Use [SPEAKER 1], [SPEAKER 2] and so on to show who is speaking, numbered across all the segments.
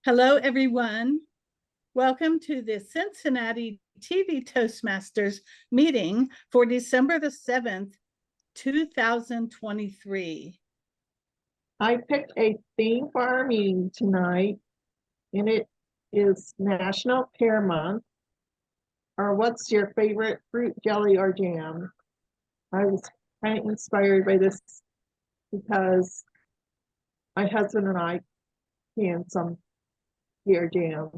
[SPEAKER 1] Hello, everyone. Welcome to the Cincinnati TV Toastmasters meeting for December the 7th, 2023.
[SPEAKER 2] I picked a theme for our meeting tonight, and it is National Pear Month, or what's your favorite fruit, jelly, or jam? I was kind of inspired by this because my husband and I canned some pear jam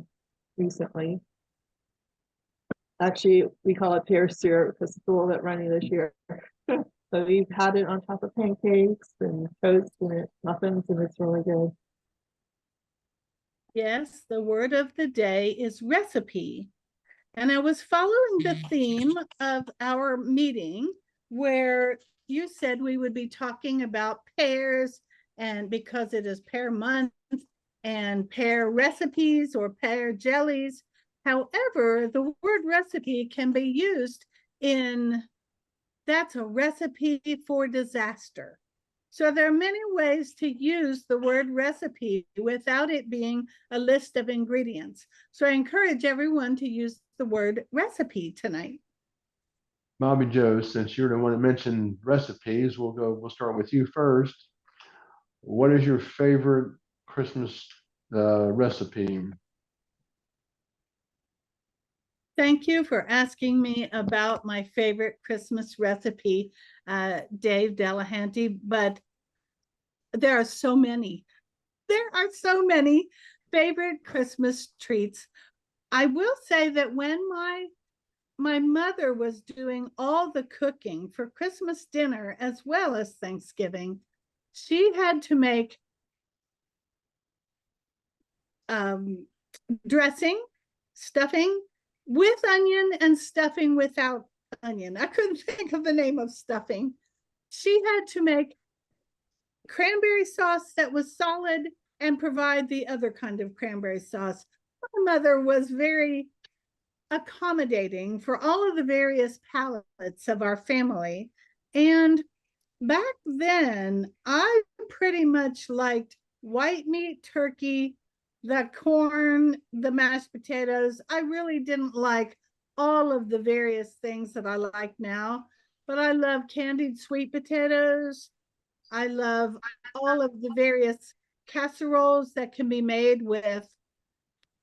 [SPEAKER 2] recently. Actually, we call it pear syrup because it's a little bit runny this year. So we've had it on top of pancakes and toast and muffins, and it's really good.
[SPEAKER 1] Yes, the word of the day is recipe. And I was following the theme of our meeting where you said we would be talking about pears, and because it is pear month, and pear recipes or pear jellies. However, the word recipe can be used in that's a recipe for disaster. So there are many ways to use the word recipe without it being a list of ingredients. So I encourage everyone to use the word recipe tonight.
[SPEAKER 3] Bobby Joe, since you're the one that mentioned recipes, we'll start with you first. What is your favorite Christmas recipe?
[SPEAKER 1] Thank you for asking me about my favorite Christmas recipe, Dave Delahanty, but there are so many. There are so many favorite Christmas treats. I will say that when my mother was doing all the cooking for Christmas dinner as well as Thanksgiving, she had to make dressing, stuffing with onion and stuffing without onion. I couldn't think of the name of stuffing. She had to make cranberry sauce that was solid and provide the other kind of cranberry sauce. My mother was very accommodating for all of the various palates of our family. And back then, I pretty much liked white meat turkey, the corn, the mashed potatoes. I really didn't like all of the various things that I like now, but I love candied sweet potatoes. I love all of the various casseroles that can be made with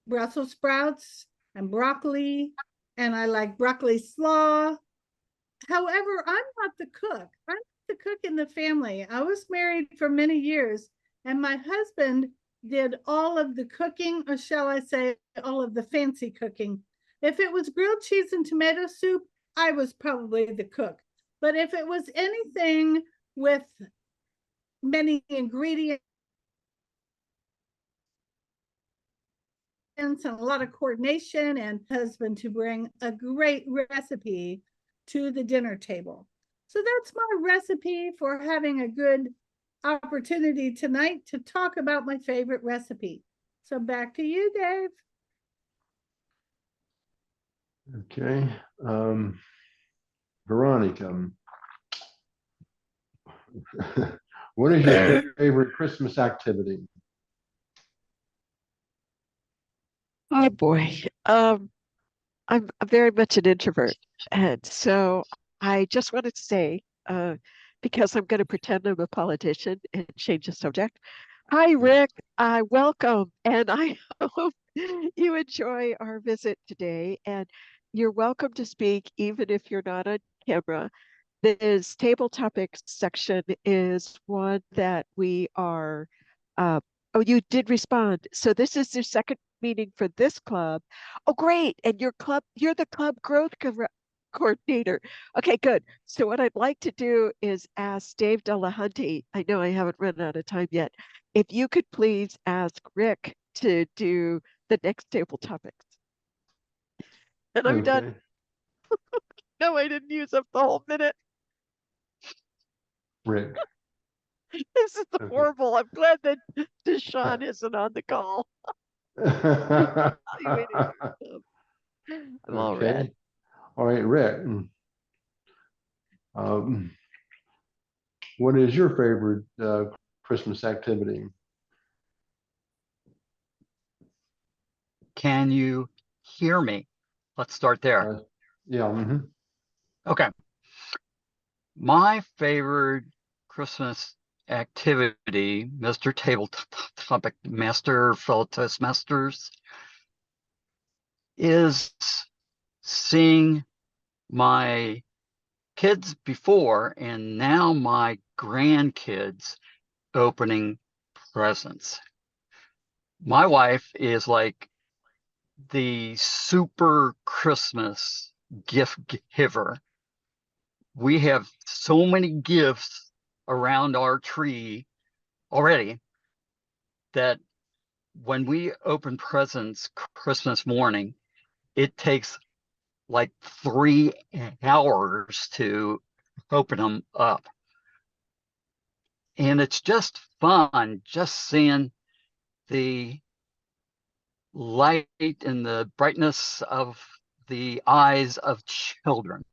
[SPEAKER 1] Brussels sprouts and broccoli, and I like broccoli slaw. However, I'm not the cook. I'm the cook in the family. I was married for many years, and my husband did all of the cooking, or shall I say, all of the fancy cooking. If it was grilled cheese and tomato soup, I was probably the cook. But if it was anything with many ingredients and a lot of coordination, and husband to bring a great recipe to the dinner table. So that's my recipe for having a good opportunity tonight to talk about my favorite recipe. So back to you, Dave.
[SPEAKER 3] Okay. Veronica, what is your favorite Christmas activity?
[SPEAKER 4] Oh boy. I'm very much an introvert. And so I just wanted to say, because I'm going to pretend I'm a politician and change the subject. Hi, Rick. I welcome, and I hope you enjoy our visit today. And you're welcome to speak, even if you're not on camera. This table topics section is one that we are, oh, you did respond. So this is your second meeting for this club. Oh, great. And you're the club growth coordinator. Okay, good. So what I'd like to do is ask Dave Delahanty. I know I haven't run out of time yet. If you could please ask Rick to do the next table topics. And I'm done. No, I didn't use up the whole minute.
[SPEAKER 3] Rick.
[SPEAKER 4] This is horrible. I'm glad that Deshaun isn't on the call. I'm all red.
[SPEAKER 3] All right, Rick. What is your favorite Christmas activity?
[SPEAKER 5] can you hear me? Let's start there.
[SPEAKER 3] Yeah. Mhm.
[SPEAKER 5] Okay. My favorite Christmas activity, Mr. Topic Master, fellow Toastmasters, is seeing my kids before and now my grandkids opening presents. My wife is like the super Christmas gift giver. We have so many gifts around our tree already that when we open presents Christmas morning, it takes like 3 hours to open them up. And it's just fun just seeing the light and the brightness of the eyes of children.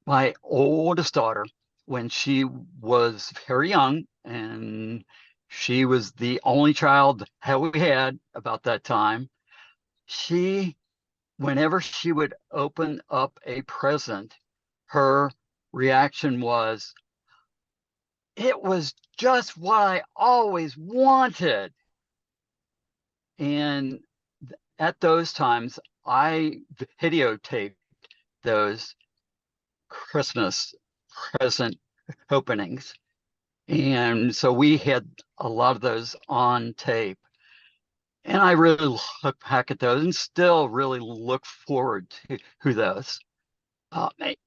[SPEAKER 5] My oldest daughter, when she was very young, and she was the only child that we had about that time, whenever she would open up a present, her reaction was, "It was just what I always wanted." And at those times, I videotaped those Christmas present openings. And so we had a lot of those on tape. And I really look back at those and still really look forward to those.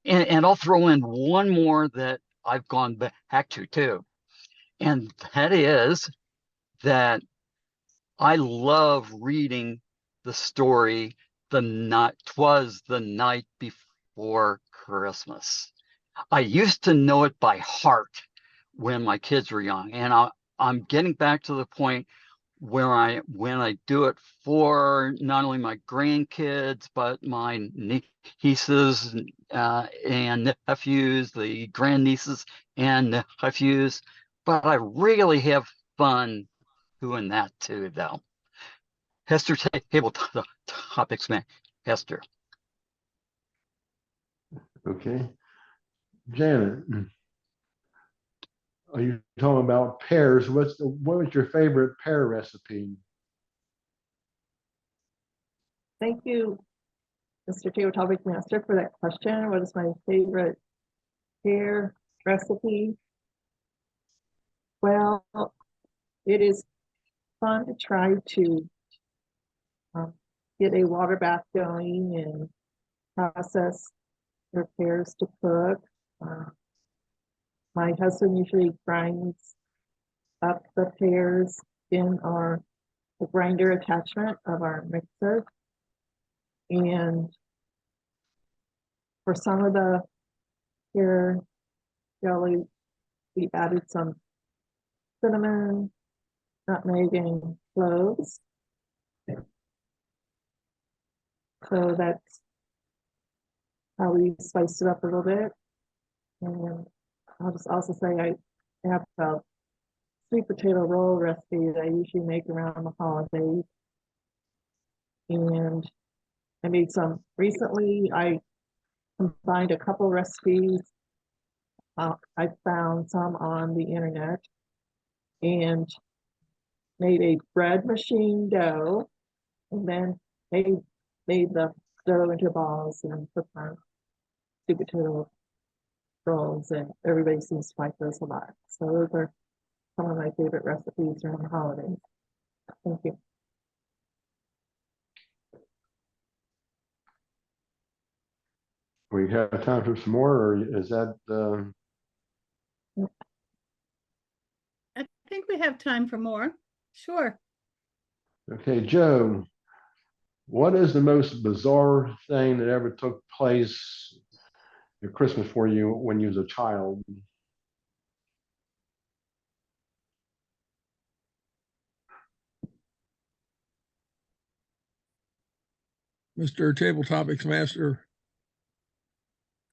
[SPEAKER 5] And I'll throw in one more that I've gone back to too. And that is that I love reading the story, "'Twas the Night Before Christmas." I used to know it by heart when my kids were young, and I'm getting back to the point where when I do it for not only my grandkids but my nieces and nephews, the grandnieces and nephews. But I really have fun doing that too, though. Hester, table topics, man. Hester.
[SPEAKER 3] Okay. Janet, are you talking about pears? What was your favorite pear recipe?
[SPEAKER 2] Thank you, Mr. Table Topic Master, for that question. What is my favorite pear recipe? Well, it is fun to try to get a water bath going and process your pears to cook. My husband usually grinds up the pears in the grinder attachment of our mixer. And for some of the pear jelly, we added some cinnamon, nutmeg, and cloves. So that's how we spiced it up a little bit. And I'll just also say I have a sweet potato roll recipe that I usually make around the holidays. And I made some recently. I combined a couple recipes. I found some on the internet and made a bread machine dough, and then made the dough into balls and put on sweet potato rolls, and everybody seems to like those a lot. So those are some of my favorite recipes during the holidays. Thank you.
[SPEAKER 3] We have time for some more, or is that?
[SPEAKER 1] I think we have time for more. Sure.
[SPEAKER 3] Okay, Joe, what is the most bizarre thing that ever took place at Christmas for you when you was a child?
[SPEAKER 6] Mr. Table Topics Master.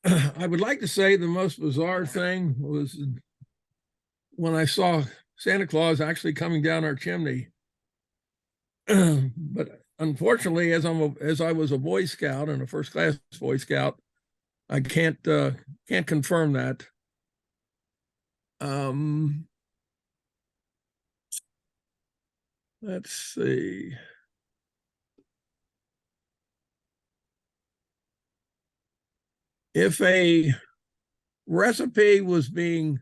[SPEAKER 6] I would like to say the most bizarre thing was when I saw Santa Claus actually coming down our chimney. But unfortunately, as I was a Boy Scout and a first class Boy Scout, I can't confirm that. Let's see. If a recipe was being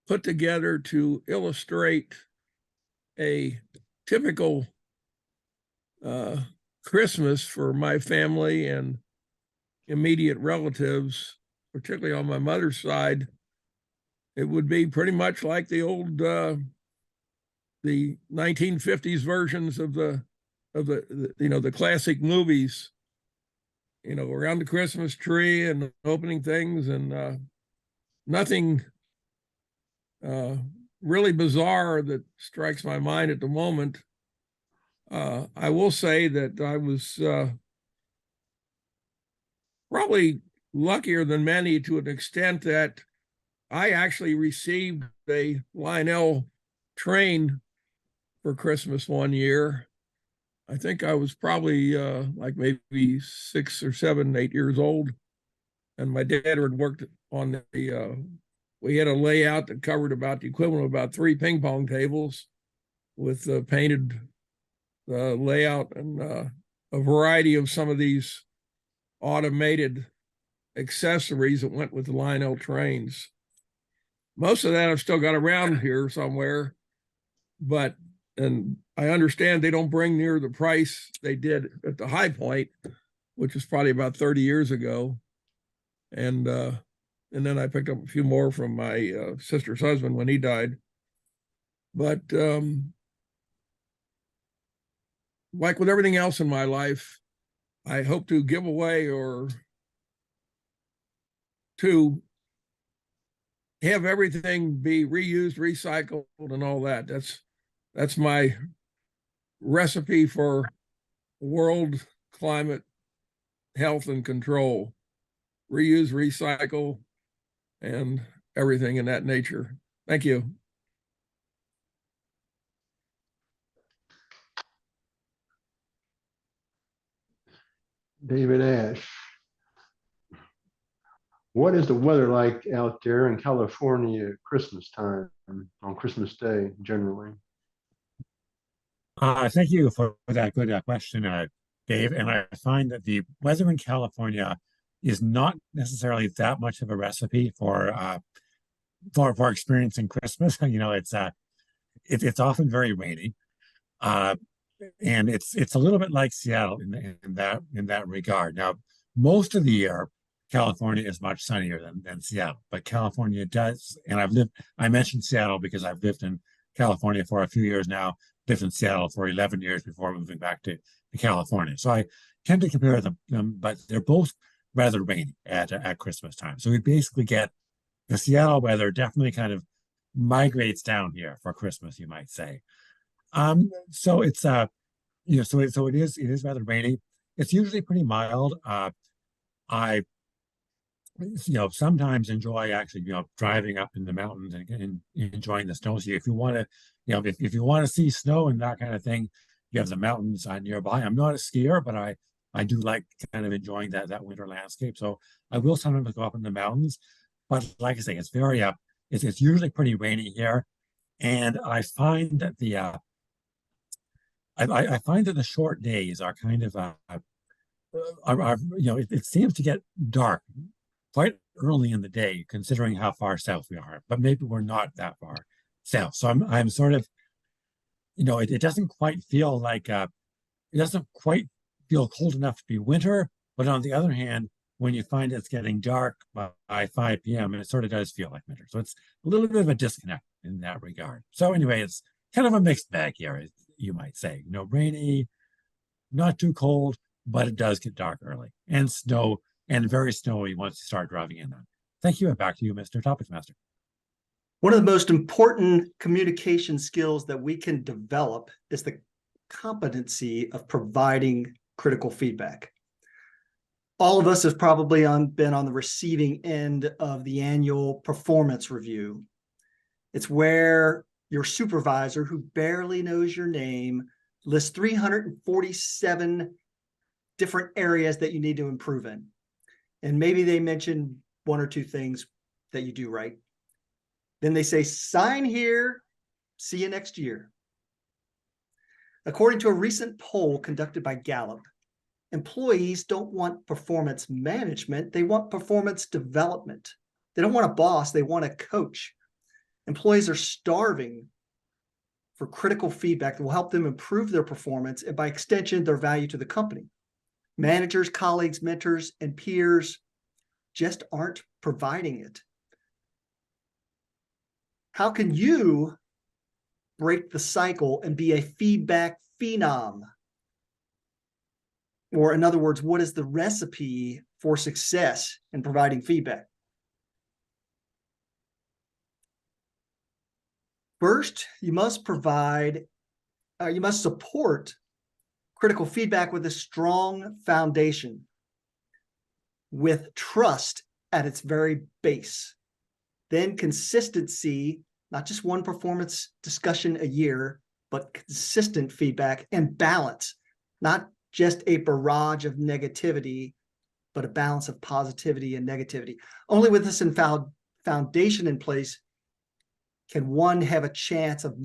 [SPEAKER 6] put together to illustrate a typical Christmas for my family and immediate relatives, particularly on my mother's side, it would be pretty much like the old the 1950s versions of the the classic movies, around the Christmas tree and opening things, and nothing really bizarre that strikes my mind at the moment. I will say that I was probably luckier than many to an extent that I actually received a Lionel train for Christmas one year. I think I was probably like maybe 6 or 7, 8 years old. And my dad had worked on we had a layout that covered about the equivalent of about 3 ping pong tables with painted layout and a variety of some of these automated accessories that went with the Lionel trains. Most of that I've still got around here somewhere, and I understand they don't bring near the price they did at the high point, which was probably about 30 years ago. And then I picked up a few more from my sister's husband when he died. But like with everything else in my life, I hope to give away or to have everything be reused, recycled, and all that. That's my recipe for world climate health and control. Reuse, recycle, and everything in that nature. Thank you.
[SPEAKER 3] David Ash. What is the weather like out there in California at Christmas time, on Christmas Day generally?
[SPEAKER 7] Thank you for that good question, Dave. And I find that the weather in California is not necessarily that much of a recipe for experiencing Christmas. It's often very rainy, and it's a little bit like Seattle in that regard. Now, most of the year, California is much sunnier than Seattle, but California does. And I mentioned Seattle because I've lived in California for a few years now, lived in Seattle for 11 years before moving back to California. So I tend to compare them, but they're both rather rainy at Christmas time. So we basically get the Seattle weather definitely kind of migrates down here for Christmas, you might say. So it's so it is rather rainy. It's usually pretty mild. I sometimes enjoy actually driving up in the mountains and enjoying the snow. So if you want to if you want to see snow and that kind of thing, you have the mountains nearby. I'm not a skier, but I do like kind of enjoying that winter landscape. So I will sometimes go up in the mountains, but like I say, it's very it's usually pretty rainy here, and I find that I find that the short days are kind of it seems to get dark quite early in the day, considering how far south we are, but maybe we're not that far south. So I'm sort of, it doesn't quite feel like, it doesn't quite feel cold enough to be winter. But on the other hand, when you find it's getting dark by 5 p.m., it sort of does feel like winter. So it's a little bit of a disconnect in that regard. So anyway, it's kind of a mixed bag here, you might say. Rainy, not too cold, but it does get dark early, and snow, and very snowy once you start driving in them. Thank you, and back to you, Mr. Topic Master.
[SPEAKER 8] One of the most important communication skills that we can develop is the competency of providing critical feedback. All of us have probably been on the receiving end of the annual performance review. It's where your supervisor, who barely knows your name, List 347 different areas that you need to improve in. And maybe they mention one or two things that you do right. Then they say, sign here, see you next year. According to a recent poll conducted by Gallup, employees don't want performance management, they want performance development. They don't want a boss, they want a coach. Employees are starving for critical feedback that will help them improve their performance and by extension, their value to the company. Managers, colleagues, mentors, and peers just aren't providing it. How can you break the cycle and be a feedback phenom? Or in other words, what is the recipe for success in providing feedback? First, you must support critical feedback with a strong foundation, with trust at its very base. Then consistency, not just one performance discussion a year, but consistent feedback and balance, not just a barrage of negativity, but a balance of positivity and negativity. Only with this foundation in place can one have a chance of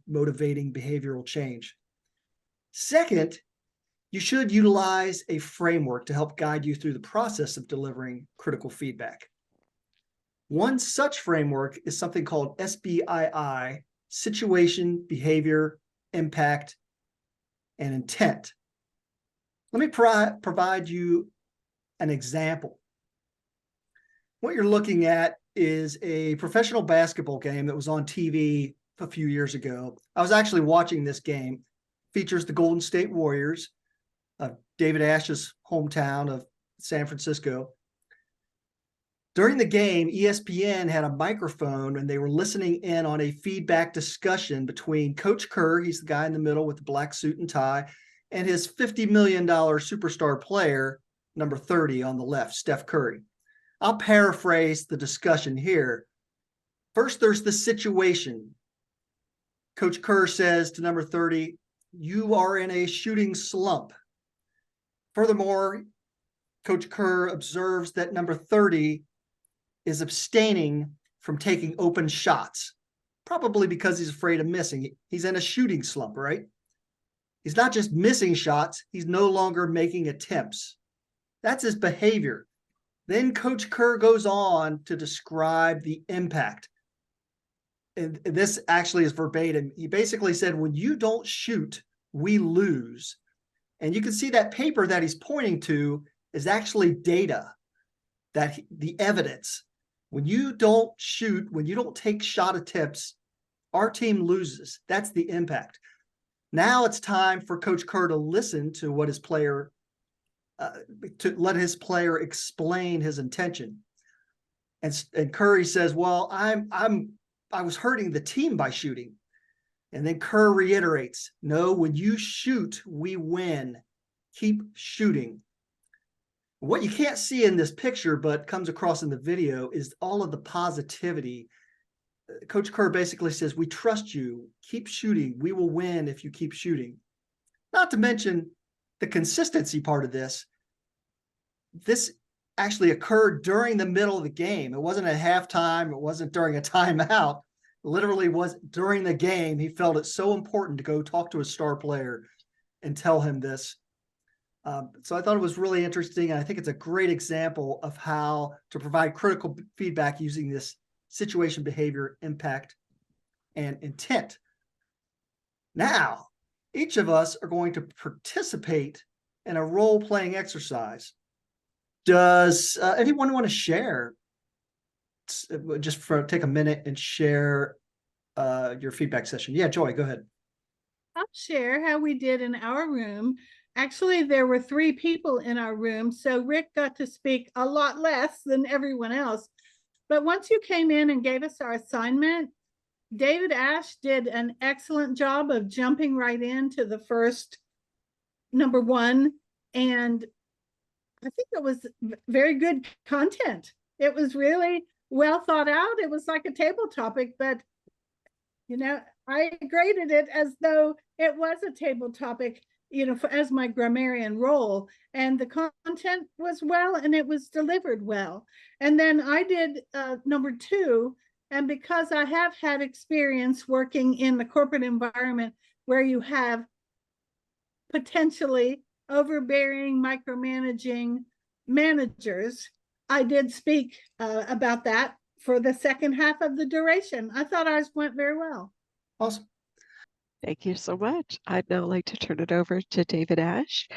[SPEAKER 8] motivating behavioral change. Second, you should utilize a framework to help guide you through the process of delivering critical feedback. One such framework is something called SBII, Situation, Behavior, Impact, and Intent. Let me provide you an example. What you're looking at is a professional basketball game that was on TV a few years ago. I was actually watching this game. It features the Golden State Warriors, David Ash's hometown of San Francisco. During the game, ESPN had a microphone and they were listening in on a feedback discussion between Coach Kerr, he's the guy in the middle with the black suit and tie, and his $50 million superstar player, number 30 on the left, Steph Curry. I'll paraphrase the discussion here. First, there's the situation. Coach Kerr says to number 30, you are in a shooting slump. Furthermore, Coach Kerr observes that number 30 is abstaining from taking open shots, probably because he's afraid of missing. He's in a shooting slump, right? He's not just missing shots, he's no longer making attempts. That's his behavior. Then Coach Kerr goes on to describe the impact. And this actually is verbatim. He basically said, when you don't shoot, we lose. And you can see that paper that he's pointing to is actually data, that the evidence. When you don't shoot, when you don't take shot attempts, our team loses. That's the impact. Now it's time for Coach Kerr to listen to what his player, to let his player explain his intention. And Curry says, well, I was hurting the team by shooting. And then Kerr reiterates, no, when you shoot, we win. Keep shooting. What you can't see in this picture, but comes across in the video, is all of the positivity. Coach Kerr basically says, we trust you. Keep shooting. We will win if you keep shooting. Not to mention the consistency part of this. This actually occurred during the middle of the game. It wasn't at halftime. It wasn't during a timeout. It literally was during the game. He felt it so important to go talk to his star player and tell him this. So I thought it was really interesting. And I think it's a great example of how to provide critical feedback using this situation, behavior, impact, and intent. Now, each of us are going to participate in a role-playing exercise. Does anyone want to share? Just take a minute and share your feedback session. Yeah, Joy, go ahead.
[SPEAKER 1] I'll share how we did in our room. Actually, there were 3 people in our room, so Rick got to speak a lot less than everyone else. But once you came in and gave us our assignment, David Ash did an excellent job of jumping right into the first number 1. And I think it was very good content. It was really well thought out. It was like a table topic, but You know, I graded it as though it was a table topic, you know, as my grammarian role, and the content was well and it was delivered well. And then I did number 2, and because I have had experience working in the corporate environment where you have potentially overbearing, micromanaging managers, I did speak about that for the second half of the duration. I thought ours went very well.
[SPEAKER 8] Awesome.
[SPEAKER 4] Thank you so much. I'd now like to turn it over to David Ash,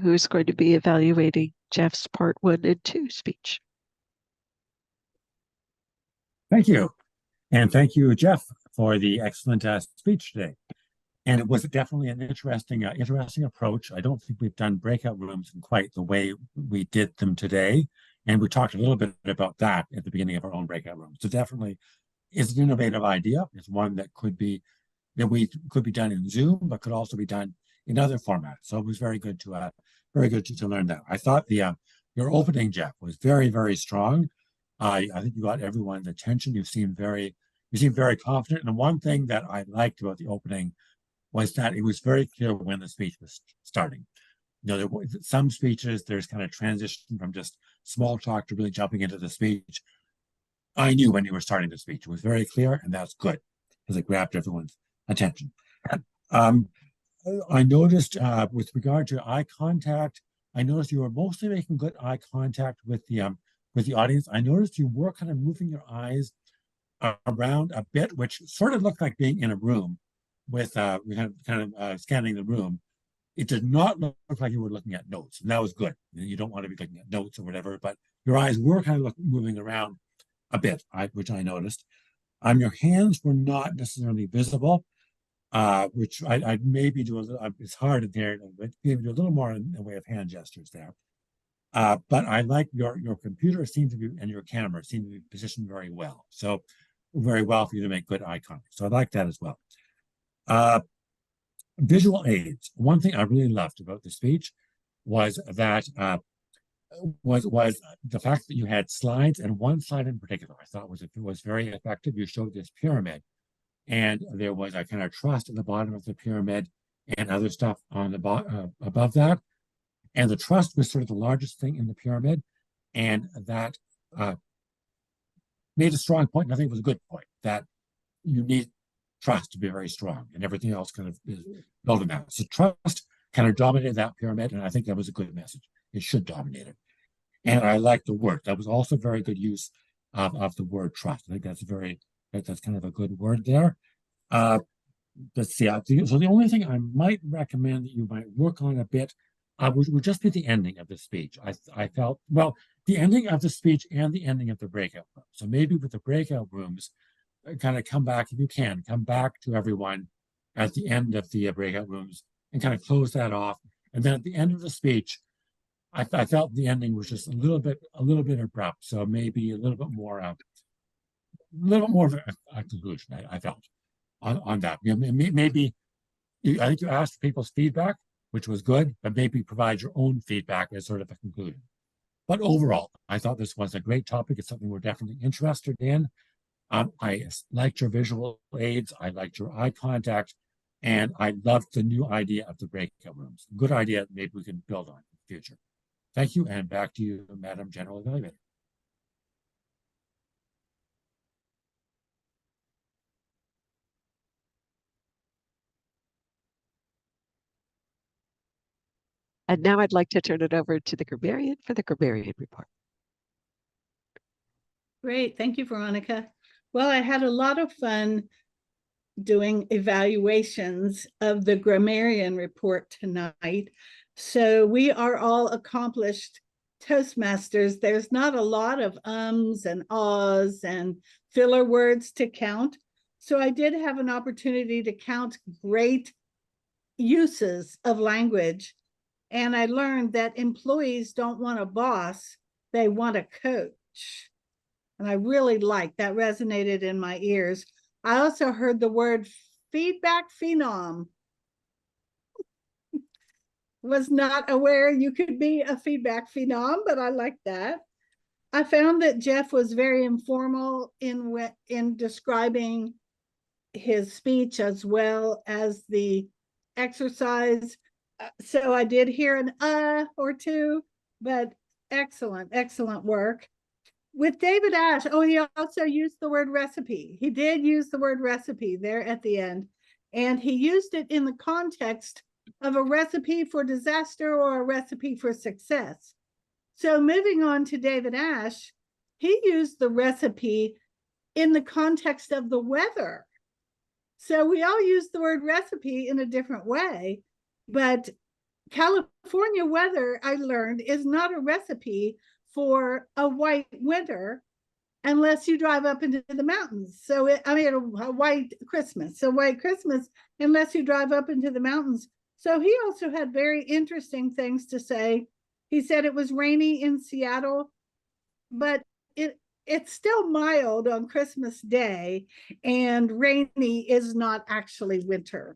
[SPEAKER 4] who's going to be evaluating Jeff's part 1 and 2 speech.
[SPEAKER 7] Thank you. And thank you, Jeff, for the excellent speech today. And it was definitely an interesting approach. I don't think we've done breakout rooms in quite the way we did them today. And we talked a little bit about that at the beginning of our own breakout rooms. So definitely is an innovative idea. It's one that could be done in Zoom, but could also be done in other formats. So it was very good to learn that. I thought your opening, Jeff, was very, very strong. I think you got everyone's attention. You seemed very confident. And one thing that I liked about the opening was that it was very clear when the speech was starting. You know, there were some speeches, there's kind of transition from just small talk to really jumping into the speech. I knew when you were starting the speech. It was very clear, and that's good because it grabbed everyone's attention. I noticed with regard to eye contact, I noticed you were mostly making good eye contact with the audience. I noticed you were kind of moving your eyes around a bit, which sort of looked like being in a room with scanning the room. It did not look like you were looking at notes, and that was good. You don't want to be looking at notes or whatever, but your eyes were kind of moving around a bit, which I noticed. Your hands were not necessarily visible, which I'd maybe do a little. It's hard in there, but maybe do a little more in the way of hand gestures there. But I like your computer seemed to be, and your camera seemed to be positioned very well. So very well for you to make good eye contact. So I like that as well. Visual aids. One thing I really loved about the speech was that was the fact that you had slides, and one slide in particular I thought was very effective. You showed this pyramid, and there was a kind of trust at the bottom of the pyramid and other stuff on the above that. And the trust was sort of the largest thing in the pyramid, and that made a strong point. And I think it was a good point that you need trust to be very strong, and everything else kind of is built on that. So trust kind of dominated that pyramid, and I think that was a good message. It should dominate it. And I like the word. That was also very good use of the word trust. I think that's kind of a good word there. Let's see. So the only thing I might recommend that you might work on a bit would just be the ending of the speech. I felt, well, the ending of the speech and the ending of the breakout room. So maybe with the breakout rooms, kind of come back, if you can, come back to everyone at the end of the breakout rooms and kind of close that off. And then at the end of the speech, I felt the ending was just a little bit abrupt. So maybe a little bit more of a conclusion. I felt on that. Maybe I think you asked people's feedback, which was good, but maybe provide your own feedback as sort of a conclusion. But overall, I thought this was a great topic. It's something we're definitely interested in. I liked your visual aids. I liked your eye contact, and I loved the new idea of the breakout rooms. Good idea. Maybe we can build on in the future. Thank you, and back to you, Madam General Evaluator.
[SPEAKER 4] And now I'd like to turn it over to the grammarian for the grammarian report.
[SPEAKER 1] Great. Thank you, Veronica. Well, I had a lot of fun doing evaluations of the grammarian report tonight. So we are all accomplished Toastmasters. There's not a lot of ums and ahs and filler words to count. So I did have an opportunity to count great uses of language. And I learned that employees don't want a boss, they want a coach. And I really liked that, resonated in my ears. I also heard the word feedback phenom. Was not aware you could be a feedback phenom, but I like that. I found that Jeff was very informal in describing his speech as well as the exercise. So I did hear an or two, but excellent, excellent work. With David Ash, oh, he also used the word recipe. He did use the word recipe there at the end. And he used it in the context of a recipe for disaster or a recipe for success. So moving on to David Ash, he used the recipe in the context of the weather. So we all use the word recipe in a different way, but California weather, I learned, is not a recipe for a white winter unless you drive up into the mountains. So a white Christmas. So white Christmas, unless you drive up into the mountains. So he also had very interesting things to say. He said it was rainy in Seattle, but it's still mild on Christmas Day, and rainy is not actually winter.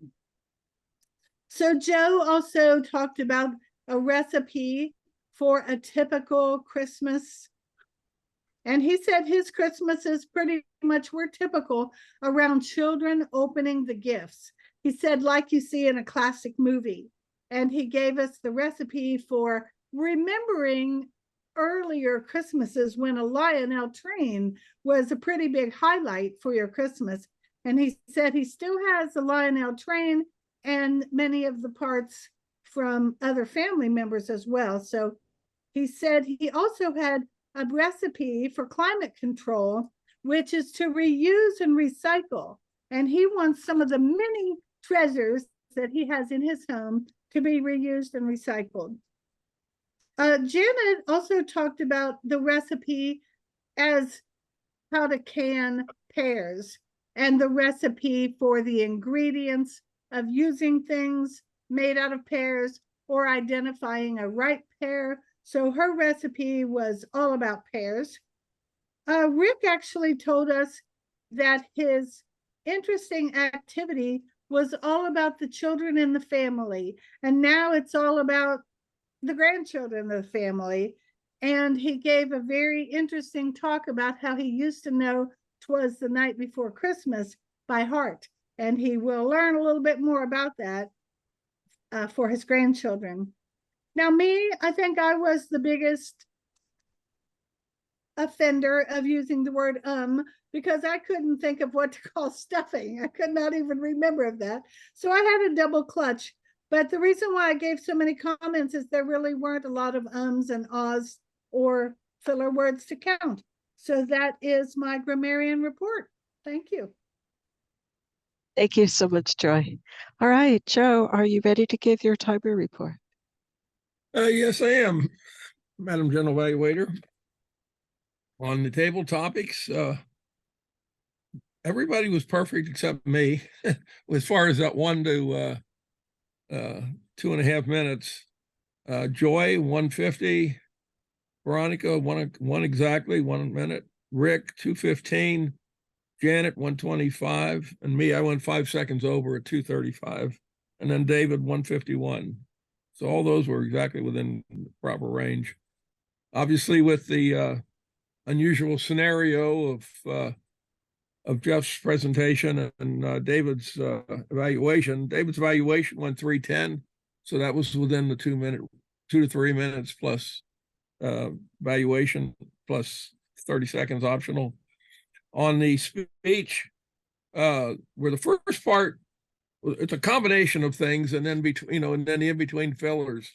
[SPEAKER 1] So Joe also talked about a recipe for a typical Christmas. And he said his Christmases pretty much were typical around children opening the gifts. He said, like you see in a classic movie. And he gave us the recipe for remembering earlier Christmases when a Lionel train was a pretty big highlight for your Christmas. And he said he still has the Lionel train and many of the parts from other family members as well. So he said he also had a recipe for climate control, which is to reuse and recycle. And he wants some of the many treasures that he has in his home to be reused and recycled. Janet also talked about the recipe as how to can pears and the recipe for the ingredients of using things made out of pears or identifying a ripe pear. So her recipe was all about pears. Rick actually told us that his interesting activity was all about the children in the family. And now it's all about the grandchildren of the family. And he gave a very interesting talk about how he used to know 'Twas the Night Before Christmas by heart. And he will learn a little bit more about that for his grandchildren. Now, me, I think I was the biggest offender of using the word because I couldn't think of what to call stuffing. I could not even remember of that. So I had a double clutch. But the reason why I gave so many comments is there really weren't a lot of ums and ahs or filler words to count. So that is my grammarian report. Thank you.
[SPEAKER 4] Thank you so much, Joy. All right, Joe, are you ready to give your timer report?
[SPEAKER 6] Yes, I am, Madam General Evaluator. On the table topics, everybody was perfect except me, as far as that 1 to 2.5 minutes. Joy, 150. Veronica, one exactly, 1 minute. Rick, 2:15. Janet, 1:25. And me, I went 5 seconds over at 2:35. And then David, 1:51. So all those were exactly within the proper range. Obviously, with the unusual scenario of Jeff's presentation and David's evaluation. David's evaluation went 3:10, so that was within the 2 to 3 minutes plus evaluation plus 30 seconds optional. On the speech, where the first part, it's a combination of things, and then and then the in-between fillers.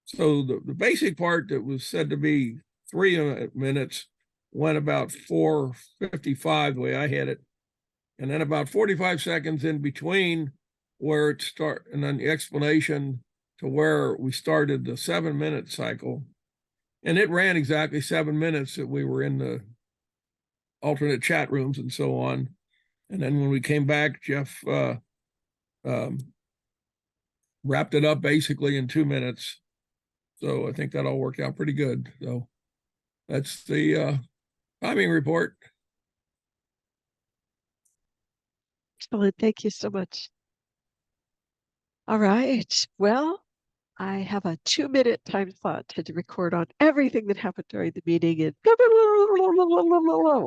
[SPEAKER 6] So the basic part that was said to be 3 minutes went about 4:55 the way I had it, and then about 45 seconds in between where it start, and then the explanation to where we started the 7-minute cycle, and it ran exactly 7 minutes that we were in the alternate chat rooms and so on. And then when we came back, Jeff wrapped it up basically in 2 minutes. So I think that all worked out pretty good. So that's the timing report.
[SPEAKER 4] Excellent. Thank you so much. All right. Well, I have a 2-minute time slot to record on everything that happened during the meeting. And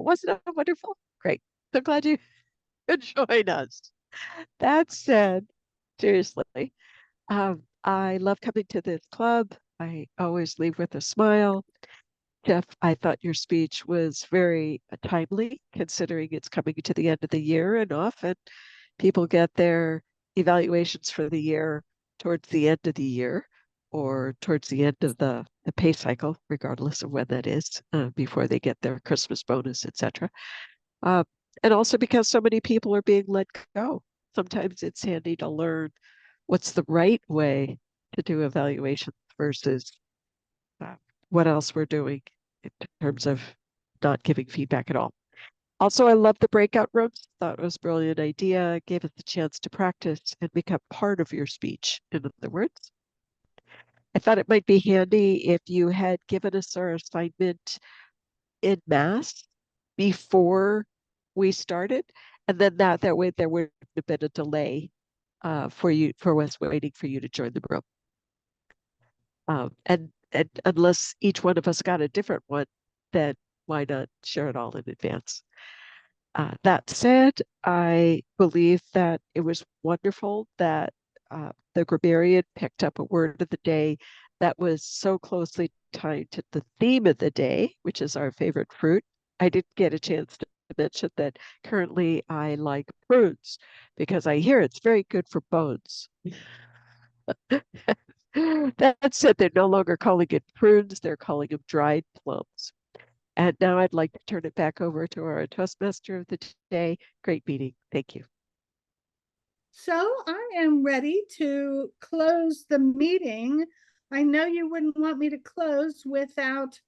[SPEAKER 4] wasn't that wonderful? Great. So glad you could join us. That said, seriously, I love coming to this club. I always leave with a smile. Jeff, I thought your speech was very timely, considering it's coming to the end of the year, and often people get their evaluations for the year towards the end of the year or towards the end of the pay cycle, regardless of when that is, before they get their Christmas bonus, etc. Uh, and also because so many people are being let go. Sometimes it's handy to learn what's the right way to do evaluations versus what else we're doing in terms of not giving feedback at all. Also, I love the breakout rooms. Thought it was a brilliant idea. Gave us the chance to practice and become part of your speech. In other words, I thought it might be handy if you had given us our assignment in mass before we started, and then that way there would have been a delay for us waiting for you to join the room. And unless each one of us got a different one, then why not share it all in advance? That said, I believe that it was wonderful that the grammarian picked up a word of the day that was so closely tied to the theme of the day, which is our favorite fruit. I did get a chance to mention that currently I like prunes because I hear it's very good for bones. That said, they're no longer calling it prunes, they're calling them dried plums. And now I'd like to turn it back over to our Toastmaster of the Day. Great meeting. Thank you.
[SPEAKER 1] So I am ready to close the meeting. I know you wouldn't want me to close without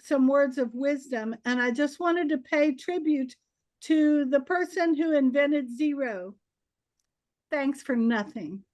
[SPEAKER 1] some words of wisdom, and I just wanted to pay tribute to the person who invented zero. Thanks for nothing.